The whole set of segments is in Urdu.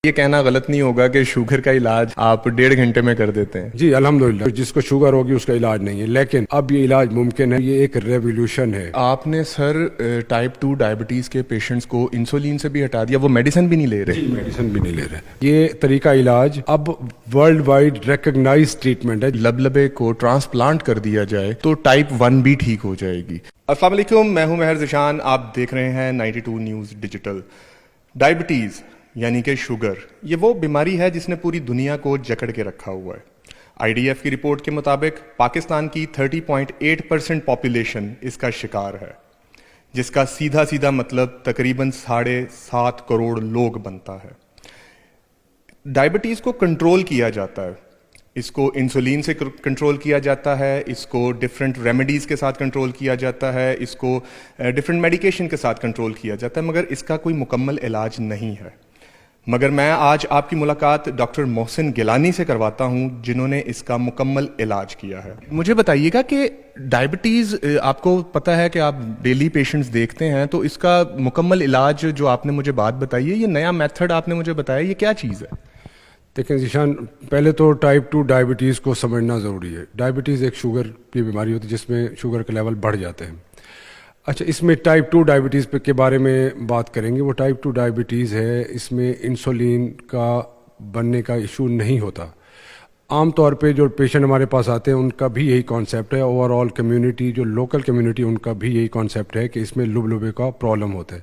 یہ کہنا غلط نہیں ہوگا کہ شوگر کا علاج آپ 1.5 گھنٹے میں کر دیتے ہیں؟ جی الحمدللہ، جس کو شوگر ہوگی اس کا علاج نہیں ہے، لیکن اب یہ علاج ممکن ہے، یہ ایک ریولیوشن ہے۔ آپ نے سر ٹائپ 2 ڈائبٹیز کے پیشنٹس کو انسولین سے بھی ہٹا دیا، وہ میڈیسن بھی نہیں لے رہے؟ جی میڈیسن بھی نہیں لے رہے۔ یہ طریقہ علاج اب ورلڈ وائڈ ریکگنائز ٹریٹمنٹ ہے۔ لبلبے کو ٹرانسپلانٹ کر دیا جائے تو ٹائپ 1 بھی ٹھیک ہو جائے گی۔ السلام علیکم، میں ہوں مہر ذیشان، آپ دیکھ رہے ہیں 92 نیوز ڈیجیٹل۔ ڈائبٹیز یعنی کہ شوگر، یہ وہ بیماری ہے جس نے پوری دنیا کو جکڑ کے رکھا ہوا ہے۔ آئی ڈی ایف کی رپورٹ کے مطابق پاکستان کی 30.8% پاپولیشن اس کا شکار ہے، جس کا سیدھا سیدھا مطلب تقریباً 7.5 کروڑ لوگ بنتا ہے۔ ڈائبٹیز کو کنٹرول کیا جاتا ہے، اس کو انسولین سے کنٹرول کیا جاتا ہے، اس کو ڈفرینٹ ریمیڈیز کے ساتھ کنٹرول کیا جاتا ہے، اس کو ڈفرینٹ میڈیکیشن کے ساتھ کنٹرول کیا جاتا ہے، مگر اس کا کوئی مکمل علاج نہیں ہے۔ مگر میں آج آپ کی ملاقات ڈاکٹر محسن گیلانی سے کرواتا ہوں، جنہوں نے اس کا مکمل علاج کیا ہے۔ مجھے بتائیے گا کہ ڈائبٹیز، آپ کو پتہ ہے کہ آپ ڈیلی پیشنٹس دیکھتے ہیں، تو اس کا مکمل علاج جو آپ نے مجھے بات بتائی ہے، یہ نیا میتھڈ آپ نے مجھے بتایا، یہ کیا چیز ہے؟ دیکھیں ذیشان، پہلے تو ٹائپ 2 ڈائبٹیز کو سمجھنا ضروری ہے۔ ڈائبٹیز ایک شوگر کی بیماری ہوتی ہے جس میں شوگر کے لیول بڑھ جاتے ہیں۔ اچھا، اس میں ٹائپ 2 ڈائبٹیز کے بارے میں بات کریں گے۔ وہ ٹائپ 2 ڈائبٹیز ہے، اس میں انسولین کا بننے کا ایشو نہیں ہوتا۔ عام طور پہ جو پیشنٹ ہمارے پاس آتے ہیں ان کا بھی یہی کانسیپٹ ہے، اوور آل کمیونٹی، جو لوکل کمیونٹی، ان کا بھی یہی کانسیپٹ ہے کہ اس میں لبلبے کا پرابلم ہوتا ہے۔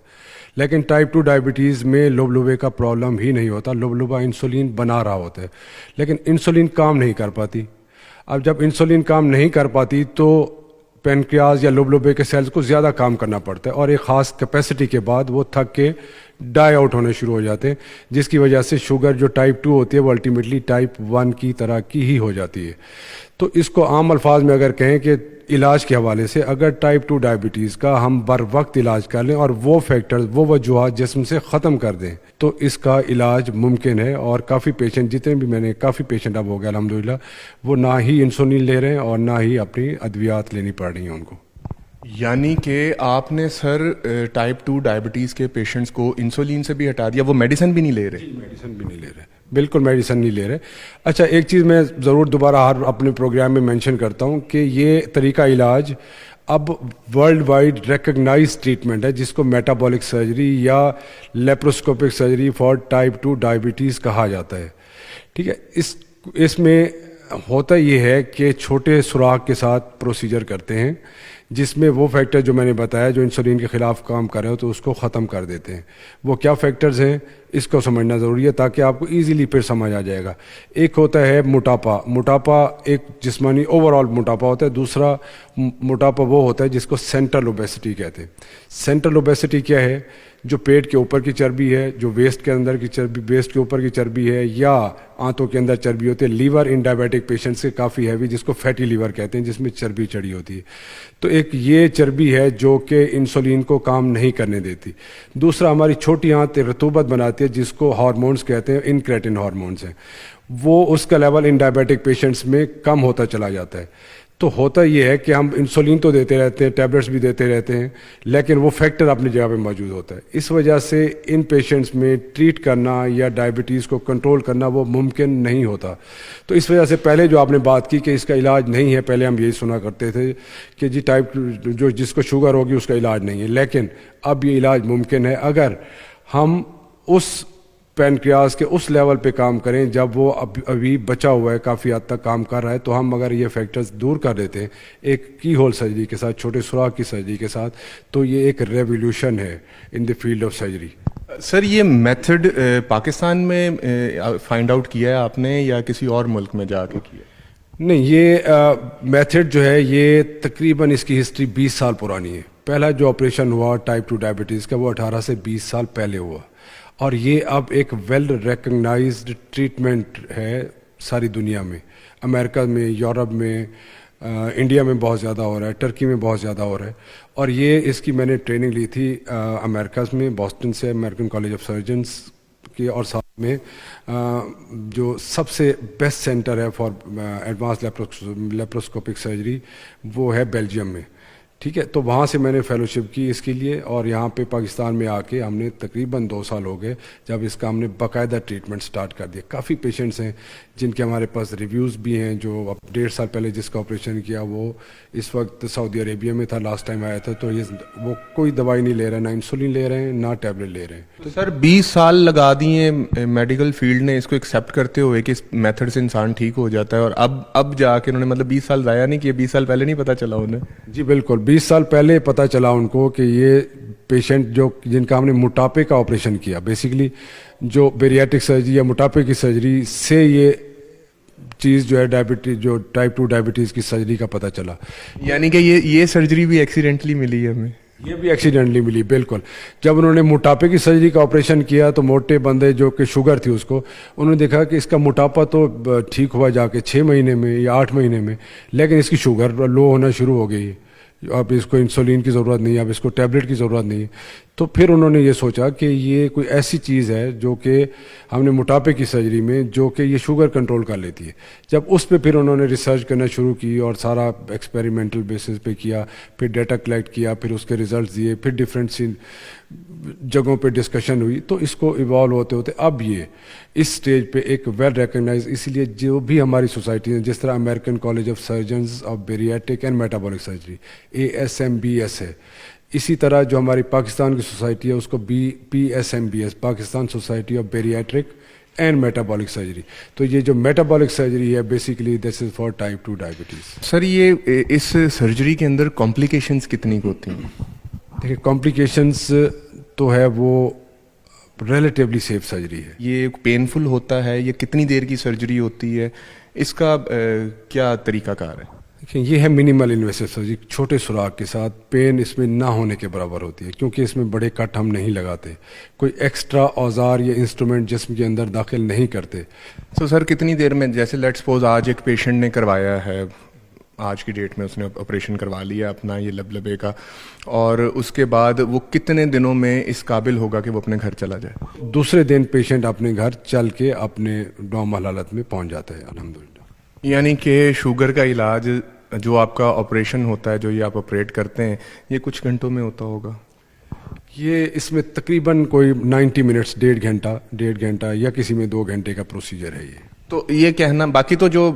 لیکن ٹائپ 2 ڈائبٹیز میں لبلبے کا پرابلم ہی نہیں ہوتا، لبلبہ انسولین بنا رہا ہوتا ہے، لیکن انسولین کام نہیں کر پاتی۔ اب جب انسولین کام نہیں کر پاتی تو پینکریاز یا لبلبے کے سیلز کو زیادہ کام کرنا پڑتا ہے، اور ایک خاص کیپیسٹی کے بعد وہ تھک کے ڈائی آؤٹ ہونے شروع ہو جاتے ہیں، جس کی وجہ سے شوگر جو ٹائپ 2 ہوتی ہے وہ الٹیمیٹلی ٹائپ 1 کی طرح کی ہی ہو جاتی ہے۔ تو اس کو عام الفاظ میں اگر کہیں کہ علاج کے حوالے سے، اگر ٹائپ 2 ڈائبٹیز کا ہم بر وقت علاج کر لیں اور وہ فیکٹرز، وہ وجوہات جسم سے ختم کر دیں، تو اس کا علاج ممکن ہے۔ اور کافی پیشنٹ، جتنے بھی میں نے کافی پیشنٹ اب ہو گیا الحمدللہ، وہ نہ ہی انسولین لے رہے ہیں اور نہ ہی اپنی ادویات لینی پڑ رہی ہیں ان کو۔ یعنی کہ آپ نے سر ٹائپ 2 ڈائبٹیز کے پیشنٹس کو انسولین سے بھی ہٹا دیا، وہ میڈیسن بھی نہیں لے رہے؟ جی میڈیسن بھی نہیں لے رہے، بالکل میڈیسن نہیں لے رہے۔ اچھا، ایک چیز میں ضرور دوبارہ ہر اپنے پروگرام میں مینشن کرتا ہوں کہ یہ طریقہ علاج اب ورلڈ وائڈ ریکگنائز ٹریٹمنٹ ہے، جس کو میٹابولک سرجری یا laparoscopic surgery for type 2 diabetes کہا جاتا ہے۔ ٹھیک ہے، اس میں ہوتا یہ ہے کہ چھوٹے سوراخ کے ساتھ پروسیجر کرتے ہیں، جس میں وہ فیکٹر جو میں نے بتایا جو انسولین کے خلاف کام کر رہے ہو تو اس کو ختم کر دیتے ہیں۔ وہ کیا فیکٹرز ہیں اس کو سمجھنا ضروری ہے تاکہ آپ کو ایزیلی پھر سمجھ آ جائے گا۔ ایک ہوتا ہے موٹاپا، موٹاپا ایک جسمانی اوور آل موٹاپا ہوتا ہے۔ دوسرا موٹاپا وہ ہوتا ہے جس کو سینٹرل اوبیسٹی کہتے ہیں۔ سینٹرل اوبیسٹی کیا ہے؟ جو پیٹ کے اوپر کی چربی ہے، جو ویسٹ کے اندر کی چربی، ویسٹ کے اوپر کی چربی ہے، یا آنتوں کے اندر چربی ہوتی ہے۔ لیور ان ڈائبیٹک پیشنٹ سے کافی ہیوی، جس کو فیٹی لیور کہتے ہیں، جس میں چربی چڑھی ہوتی ہے۔ تو ایک یہ چربی ہے جو کہ انسولین کو کام نہیں کرنے دیتی۔ دوسرا ہماری چھوٹی آنت رطوبت بناتی ہے، جس کو ہارمونز کہتے ہیں، انکریٹن ہارمونز ہیں، وہ اس کا لیول ان ڈائبیٹک پیشنٹس میں کم ہوتا چلا جاتا ہے۔ تو ہوتا یہ ہے کہ ہم انسولین تو دیتے رہتے ہیں، ٹیبلٹس بھی دیتے رہتے ہیں، لیکن وہ فیکٹر اپنی جگہ پہ موجود ہوتا ہے۔ اس وجہ سے ان پیشنٹس میں ٹریٹ کرنا یا ڈائبٹیز کو کنٹرول کرنا وہ ممکن نہیں ہوتا۔ تو اس وجہ سے پہلے جو آپ نے بات کی کہ اس کا علاج نہیں ہے، پہلے ہم یہی سنا کرتے تھے کہ جی ٹائپ جو جس کو شوگر ہوگی اس کا علاج نہیں ہے، لیکن اب یہ علاج ممکن ہے اگر ہم اس پینکریاز کے اس لیول پہ کام کریں جب وہ ابھی بچا ہوا ہے، کافی حد تک کام کر رہا ہے۔ تو ہم اگر یہ فیکٹرز دور کر دیتے ہیں ایک کی ہول سرجری کے ساتھ، چھوٹے سوراخ کی سرجری کے ساتھ، تو یہ ایک ریولیوشن ہے ان دی فیلڈ آف سرجری۔ سر یہ میتھڈ پاکستان میں فائنڈ آؤٹ کیا ہے آپ نے یا کسی اور ملک میں جا کے کیا؟ نہیں، یہ میتھڈ جو ہے یہ تقریباً اس کی ہسٹری 20 سال پرانی ہے۔ پہلا جو آپریشن ہوا ٹائپ 2 ڈائبٹیز کا وہ 18 سے 20 سال پہلے ہوا، اور یہ اب ایک ویل ریکگنائزڈ ٹریٹمنٹ ہے ساری دنیا میں۔ امریکہ میں، یورپ میں، انڈیا میں بہت زیادہ ہو رہا ہے، ٹرکی میں بہت زیادہ ہو رہا ہے۔ اور یہ اس کی میں نے ٹریننگ لی تھی امریکہ میں، بوسٹن سے، امریکن کالج آف سرجنس کی، اور ساتھ میں جو سب سے بیسٹ سینٹر ہے فار ایڈوانس لیپروسکوپک سرجری وہ ہے بیلجیم میں۔ ٹھیک ہے. تو وہاں سے میں نے فیلوشپ کی اس کے لیے, اور یہاں پہ پاکستان میں آ کے ہم نے تقریباً 2 سال ہو گئے جب اس کا ہم نے باقاعدہ ٹریٹمنٹ سٹارٹ کر دیا. کافی پیشنٹس ہیں جن کے ہمارے پاس ریویوز بھی ہیں, جو اب 1.5 سال پہلے جس کا آپریشن کیا وہ اس وقت سعودی عربیہ میں تھا, لاسٹ ٹائم آیا تھا. تو یہ وہ کوئی دوائی نہیں لے رہے, نہ انسولین لے رہے ہیں نہ ٹیبلٹ لے رہے ہیں. تو سر 20 سال لگا دیے میڈیکل فیلڈ نے اس کو ایکسیپٹ کرتے ہوئے کہ اس میتھڈ سے انسان ٹھیک ہو جاتا ہے, اور اب جا کے انہوں نے مطلب 20 سال ضائع نہیں کیے, 20 سال پہلے نہیں پتا چلا انہیں؟ جی بالکل, 20 سال پہلے پتہ چلا ان کو کہ یہ پیشنٹ جو جن کا ہم نے موٹاپے کا آپریشن کیا, بیسیکلی جو بیریاٹک سرجری یا موٹاپے کی سرجری سے یہ چیز جو ہے ڈائبٹیز, جو ٹائپ 2 ڈائبٹیز کی سرجری کا پتہ چلا. یعنی کہ یہ سرجری بھی ایکسیڈنٹلی ملی ہے ہمیں؟ یہ بھی ایکسیڈنٹلی ملی, بالکل. جب انہوں نے موٹاپے کی سرجری کا آپریشن کیا تو موٹے بندے جو کہ شوگر تھی اس کو, انہوں نے دیکھا کہ اس کا موٹاپا تو ٹھیک ہوا جا کے 6 مہینے میں یا 8 مہینے میں, لیکن اس کی شوگر لو ہونا شروع ہو گئی. اب اس کو انسولین کی ضرورت نہیں ہے, اب اس کو ٹیبلٹ کی ضرورت نہیں ہے. تو پھر انہوں نے یہ سوچا کہ یہ کوئی ایسی چیز ہے جو کہ ہم نے موٹاپے کی سرجری میں جو کہ یہ شوگر کنٹرول کر لیتی ہے. جب اس پہ پھر انہوں نے ریسرچ کرنا شروع کی اور سارا ایکسپیریمنٹل بیسس پہ کیا, پھر ڈیٹا کلیکٹ کیا, پھر اس کے ریزلٹس دیے, پھر ڈفرینٹ جگہوں پہ ڈسکشن ہوئی, تو اس کو ایوالو ہوتے ہوتے اب یہ اس سٹیج پہ ایک ویل ریکگنائز. اسی لیے جو بھی ہماری سوسائٹی ہیں, جس طرح American college of surgeons of bariatric and metabolic surgery ASMBS ہے, اسی طرح جو ہماری پاکستان کی سوسائٹی ہے اس کو PSMBS, Pakistan society of bariatric and metabolic surgery. تو یہ جو میٹابولک سرجری ہے basically this is for type 2 diabetes. Sir یہ اس سرجری کے اندر کمپلیکیشنز کتنی ہوتی ہیں؟ دیکھیے کمپلیکیشنز تو ہے وہ ریلیٹیولی سیف سرجری ہے. یہ پینفل ہوتا ہے, یہ کتنی دیر کی سرجری ہوتی ہے, اس کا کیا طریقہ کار ہے؟ یہ ہے منیمل انویسو سرجری, چھوٹے سوراخ کے ساتھ, پین اس میں نہ ہونے کے برابر ہوتی ہے کیونکہ اس میں بڑے کٹ ہم نہیں لگاتے, کوئی ایکسٹرا اوزار یا انسٹرومنٹ جسم کے اندر داخل نہیں کرتے. تو سر کتنی دیر میں, جیسے لیٹ سپوز آج ایک پیشنٹ نے کروایا ہے, آج کی ڈیٹ میں اس نے آپریشن کروا لیا اپنا یہ لبے کا, اور اس کے بعد وہ کتنے دنوں میں اس قابل ہوگا کہ وہ اپنے گھر چلا جائے؟ دوسرے دن پیشنٹ اپنے گھر چل کے اپنے نارمل حالت میں پہنچ جاتا ہے الحمدللہ. یعنی کہ شوگر کا علاج جو آپ کا آپریشن ہوتا ہے, جو یہ آپ آپریٹ کرتے ہیں, یہ کچھ گھنٹوں میں ہوتا ہوگا؟ یہ اس میں تقریباً کوئی 90 منٹس, 1.5 گھنٹہ یا کسی میں 2 گھنٹے کا پروسیجر ہے یہ. تو یہ کہنا, باقی تو جو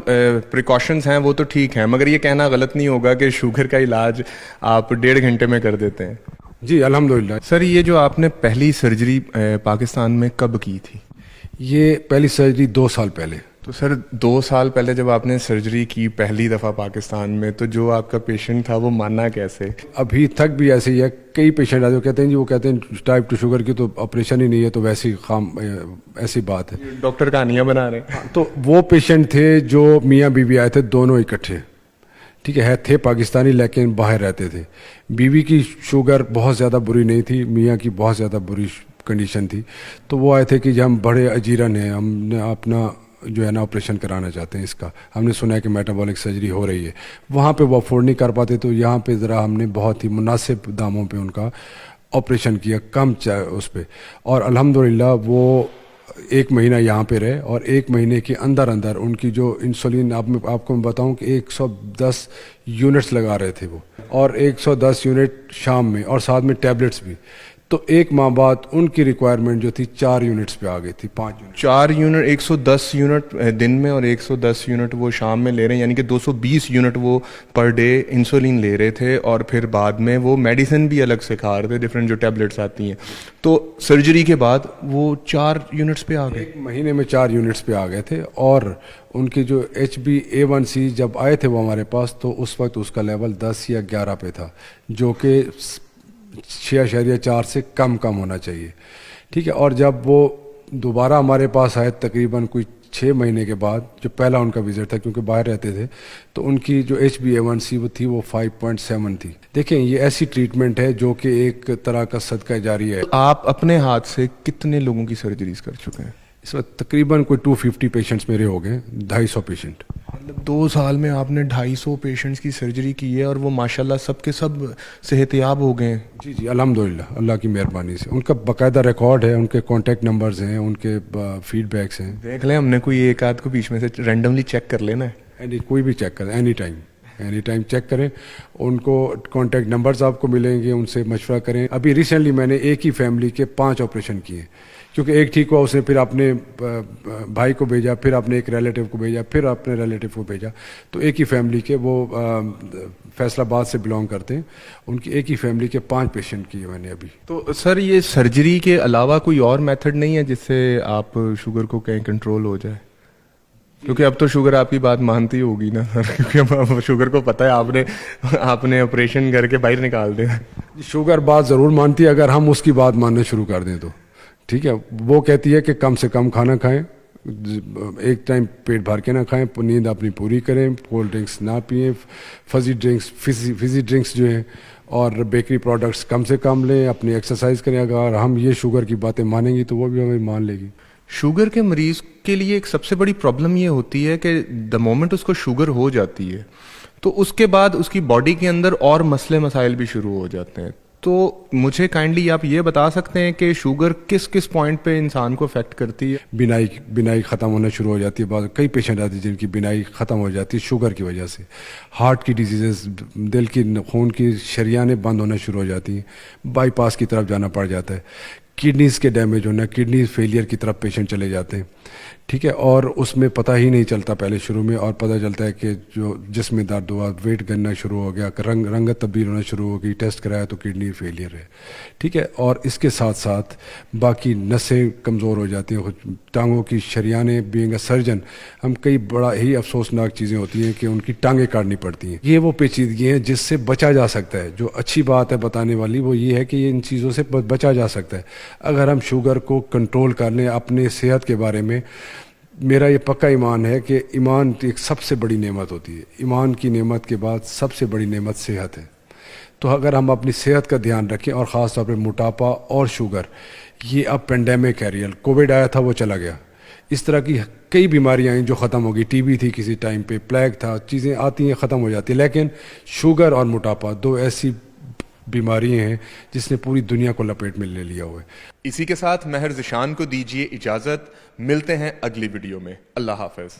پریکاشنز ہیں وہ تو ٹھیک ہیں, مگر یہ کہنا غلط نہیں ہوگا کہ شوگر کا علاج آپ 1.5 گھنٹے میں کر دیتے ہیں؟ جی الحمدللہ. سر یہ جو آپ نے پہلی سرجری پاکستان میں کب کی تھی؟ یہ پہلی سرجری 2 سال پہلے. تو سر 2 سال پہلے جب آپ نے سرجری کی پہلی دفعہ پاکستان میں, تو جو آپ کا پیشنٹ تھا وہ مانا کیسے؟ ابھی تک بھی ایسے ہی ہے. کئی پیشنٹ آتے ہیں کہتے ہیں جی, وہ کہتے ہیں ٹائپ 2 شوگر کی تو آپریشن ہی نہیں ہے, تو ویسی ایسی بات ہے, ڈاکٹر کہانیاں بنا رہے ہیں. تو وہ پیشنٹ تھے جو میاں بیوی آئے تھے دونوں اکٹھے, ٹھیک ہے, تھے پاکستانی لیکن باہر رہتے تھے. بیوی کی شوگر بہت زیادہ بری نہیں تھی, میاں کی بہت زیادہ بری کنڈیشن تھی. تو وہ آئے تھے کہ ہم بڑے اجیرن ہیں, ہم نے اپنا جو ہے نا آپریشن کرانا چاہتے ہیں اس کا, ہم نے سنا ہے کہ میٹابولک سرجری ہو رہی ہے. وہاں پہ وہ افورڈ نہیں کر پاتے, تو یہاں پہ ذرا ہم نے بہت ہی مناسب داموں پہ ان کا آپریشن کیا, کم اس پہ, اور الحمدللہ وہ 1 مہینہ یہاں پہ رہے, اور 1 مہینے کے اندر ان کی جو انسولین, آپ کو میں بتاؤں کہ 110 یونٹس لگا رہے تھے وہ, اور 110 یونٹ شام میں, اور ساتھ میں ٹیبلٹس بھی. تو 1 ماہ بعد ان کی ریکوائرمنٹ جو تھی 4 یونٹس پہ آ گئی تھی, 5 یونٹ. 4 یونٹ, 110 یونٹ دن میں اور 110 یونٹ وہ شام میں لے رہے ہیں, یعنی کہ 220 یونٹ وہ پر ڈے انسولین لے رہے تھے, اور پھر بعد میں وہ میڈیسن بھی الگ سے کھا رہے تھے, ڈفرینٹ جو ٹیبلٹس آتی ہیں. تو سرجری کے بعد وہ 4 یونٹس پہ آ گئے, 1 مہینے میں 4 یونٹس پہ آ گئے تھے. اور ان کی جو HbA1c جب آئے تھے وہ ہمارے پاس, تو اس وقت اس کا لیول 10 یا 11 پہ تھا, جو کہ 6.4 سے کم ہونا چاہیے, ٹھیک ہے. اور جب وہ دوبارہ ہمارے پاس آئے تقریباً کوئی 6 مہینے کے بعد, جو پہلا ان کا وزٹ تھا کیونکہ باہر رہتے تھے, تو ان کی جو HbA1c وہ تھی وہ 5.7 تھی. دیکھیں یہ ایسی ٹریٹمنٹ ہے جو کہ ایک طرح کا صدقہ جاری ہے. آپ اپنے ہاتھ سے کتنے لوگوں کی سرجریز کر چکے ہیں؟ اس وقت تقریباً کوئی 250 پیشنٹس میرے ہو گئے, 250 پیشنٹ. مطلب 2 سال میں آپ نے 250 پیشنٹس کی سرجری کی ہے, اور وہ ماشاءاللہ سب کے سب صحت یاب ہو گئے ہیں. جی الحمدللہ, اللہ کی مہربانی سے. ان کا باقاعدہ ریکارڈ ہے, ان کے کانٹیکٹ نمبرز ہیں, ان کے فیڈ بیکس ہیں. دیکھ لیں, ہم نے کوئی ایک آدھ کو بیچ میں سے رینڈملی چیک کر لینا ہے. کوئی بھی چیک کر any time. Any time check کریں. ان کو کانٹیکٹ نمبرز آپ کو ملیں گے, ان سے مشورہ کریں. ابھی ریسنٹلی میں نے ایک ہی فیملی کے 5 آپریشن کیے, کیونکہ ایک ٹھیک ہوا, اس نے پھر اپنے بھائی کو بھیجا, پھر اپنے ایک ریلیٹیو کو بھیجا, پھر اپنے ریلیٹیو کو بھیجا. تو ایک ہی فیملی کے, وہ فیصل آباد سے بلانگ کرتے ہیں, ان کی ایک ہی فیملی کے 5 پیشنٹ کیے میں نے ابھی. تو سر یہ سرجری کے علاوہ کوئی اور میتھڈ نہیں ہے جس سے آپ شوگر کو کہیں کنٹرول ہو جائے؟ کیونکہ اب تو شوگر آپ کی بات مانتی ہوگی نا سر, کیونکہ اب شوگر کو پتہ ہے آپ نے آپریشن کر کے باہر نکال دیا. شوگر بات ضرور مانتی ہے اگر ہم اس کی بات ماننا شروع کر دیں تو. ٹھیک ہے, وہ کہتی ہے کہ کم سے کم کھانا کھائیں, ایک ٹائم پیٹ بھر کے نہ کھائیں, نیند اپنی پوری کریں, کولڈ ڈرنکس نہ پئیں, فزی ڈرنکس جو ہیں اور بیکری پروڈکٹس کم سے کم لیں, اپنی ایکسرسائز کریں. اگر ہم یہ شوگر کی باتیں مانیں گی تو وہ بھی ہمیں مان لے گی. شوگر کے مریض کے لیے ایک سب سے بڑی پرابلم یہ ہوتی ہے کہ دا مومنٹ اس کو شوگر ہو جاتی ہے تو اس کے بعد اس کی باڈی کے اندر اور مسئلے مسائل بھی شروع ہو جاتے ہیں. تو مجھے کائنڈلی آپ یہ بتا سکتے ہیں کہ شوگر کس کس پوائنٹ پہ انسان کو افیکٹ کرتی ہے؟ بینائی ختم ہونا شروع ہو جاتی ہے. کئی پیشنٹ آتے ہیں جن کی بینائی ختم ہو جاتی ہے شوگر کی وجہ سے. ہارٹ کی ڈیزیزز, دل کی خون کی شریانیں بند ہونا شروع ہو جاتی ہیں, بائی پاس کی طرف جانا پڑ جاتا ہے. کڈنیز کے ڈیمیج ہونا, کڈنیز فیلئر کی طرف پیشنٹ چلے جاتے ہیں. ٹھیک ہے, اور اس میں پتہ ہی نہیں چلتا پہلے شروع میں, اور پتہ چلتا ہے کہ جو جسم میں درد ہوا, ویٹ گرنا شروع ہو گیا, رنگت تبدیل ہونا شروع ہو گئی, ٹیسٹ کرایا تو کڈنی فیلئر ہے. ٹھیک ہے, اور اس کے ساتھ ساتھ باقی نسیں کمزور ہو جاتی ہیں, ٹانگوں کی شریانیں. بینگ اے سرجن ہم کئی بڑا ہی افسوسناک چیزیں ہوتی ہیں کہ ان کی ٹانگیں کاٹنی پڑتی ہیں. یہ وہ پیچیدگی ہیں جس سے بچا جا سکتا ہے. جو اچھی بات ہے بتانے والی وہ یہ ہے کہ ان چیزوں سے بچا جا سکتا ہے اگر ہم شوگر کو کنٹرول کر لیں. اپنے صحت کے بارے میں میرا یہ پکا ایمان ہے کہ ایمان ایک سب سے بڑی نعمت ہوتی ہے. ایمان کی نعمت کے بعد سب سے بڑی نعمت صحت ہے. تو اگر ہم اپنی صحت کا دھیان رکھیں, اور خاص طور پہ موٹاپا اور شوگر, یہ اب پینڈیمک ہے ریئل. کووڈ آیا تھا وہ چلا گیا, اس طرح کی کئی بیماریاں ہیں جو ختم ہو گئی. ٹی بی تھی کسی ٹائم پہ, پلیگ تھا, چیزیں آتی ہیں ختم ہو جاتی ہیں. لیکن شوگر اور موٹاپا 2 ایسی بیماریاں ہیں جس نے پوری دنیا کو لپیٹ میں لے لیا ہوا ہے. اسی کے ساتھ مہر ذیشان کو دیجیے اجازت. ملتے ہیں اگلی ویڈیو میں. اللہ حافظ.